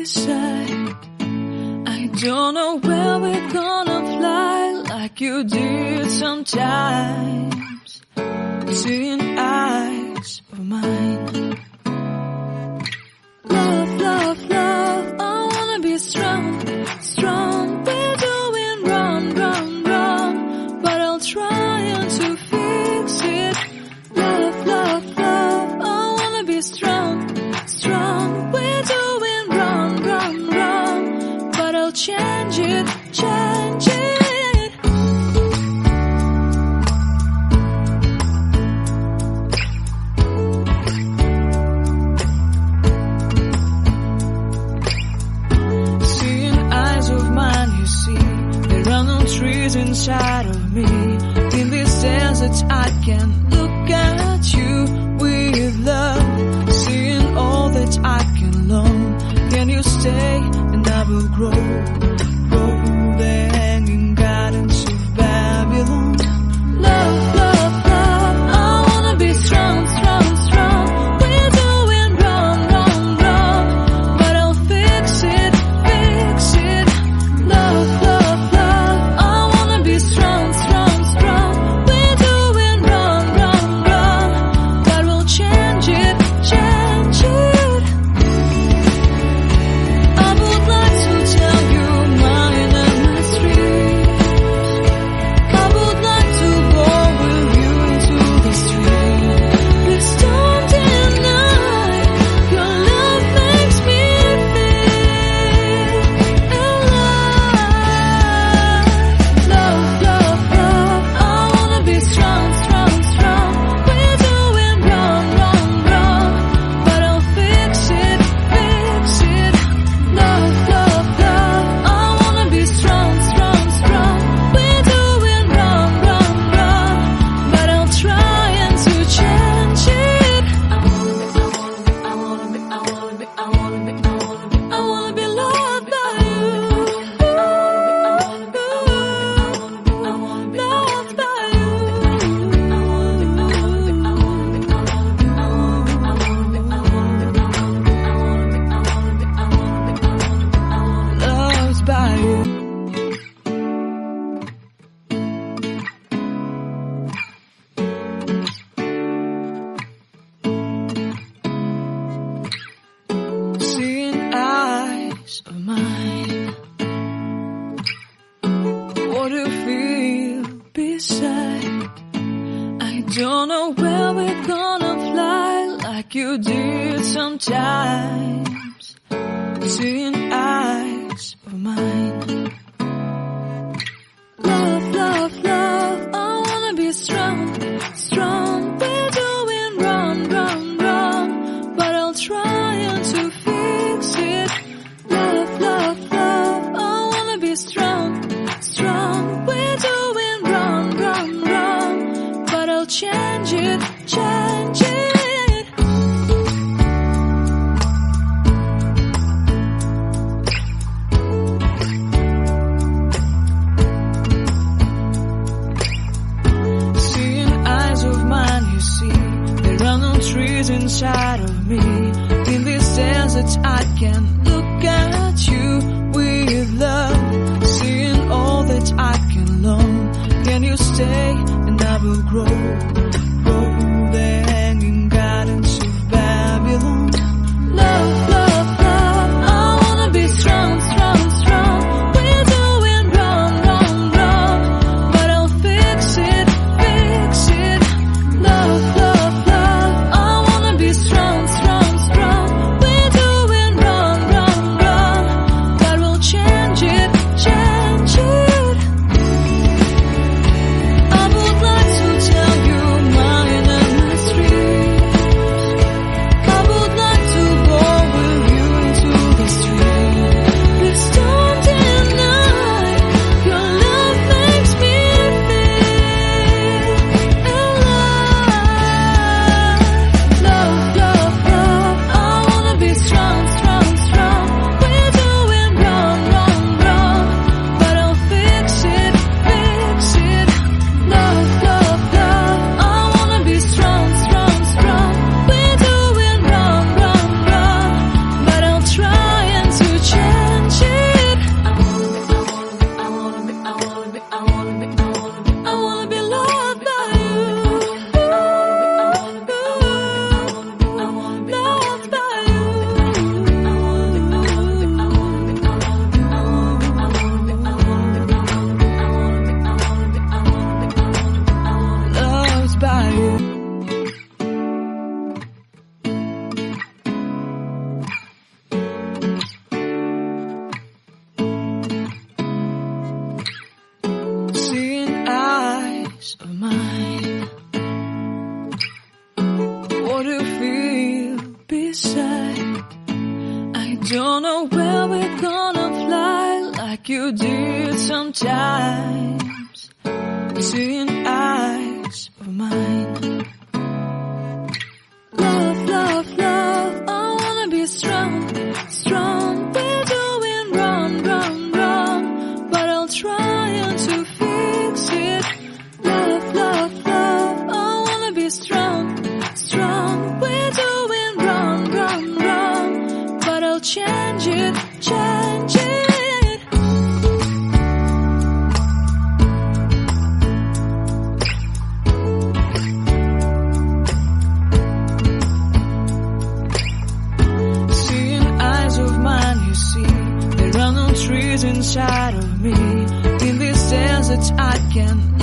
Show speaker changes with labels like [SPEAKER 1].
[SPEAKER 1] beside. I don't know where we're gonna fly like you did sometimes. Seeing eyes of mine. Love, love, love, I wanna be strong, strong. We're doing wrong, wrong, wrong, but I'll try to fix it. Love, love, love, I wanna be strong, strong. We're doing wrong, wrong, wrong, but I'll change it, change it. Trees inside of me. In this desert I can look at you with love. Seeing all that I can learn. Can you stay and I will grow? Grow the hanging gardens of Babylon. Love, love, love, I wanna be strong, strong, strong. We're doing wrong, wrong, wrong, but I'll fix it, fix it. Love, love, strong, strong, strong. We're doing wrong, wrong, wrong, but we'll change it, change it. I would like to tell you mine and my streets. I would like to go with you to the street. Please don't deny your love makes me feel alive. Love, love, love, I wanna be strong, strong, strong. We're doing wrong, wrong, wrong, but I'll fix it, fix it. Love, love, love, I wanna be strong, strong, strong. We're doing wrong, wrong, wrong, but I'll try to change it. I wanna be loved by you. Loved by you. Loved by you. Seeing eyes of mine. What do you feel beside? I don't know where we're gonna fly like you did sometimes. Seeing eyes of mine. Love, love, love, I wanna be strong, strong. We're doing wrong, wrong, wrong, but I'll try to fix it. Love, love, love, I wanna be strong, strong. We're doing wrong, wrong, wrong, but I'll change it, change it. Seeing eyes of mine, you see, there are no trees inside of me. In this desert I can look at you with love. Seeing all that I can learn. Can you stay and I will grow? Grow the hanging gardens of Babylon. Love, love, love, I wanna be strong, strong, strong. We're doing wrong, wrong, wrong, but I'll fix it, fix it. Love, love, love, I wanna be strong, strong, strong. We're doing wrong, wrong, wrong, but we'll change it, change it. I would like to tell you decide. I don't know where we're gonna fly like you did sometimes. Seeing eyes of mine. Love, love, love, I wanna be strong, strong. We're doing wrong, wrong, wrong, but I'll try to fix it. Love, love, love, I wanna be strong, strong. We're doing wrong, wrong, wrong, but I'll change it, change it. Trees inside of me. In this desert I can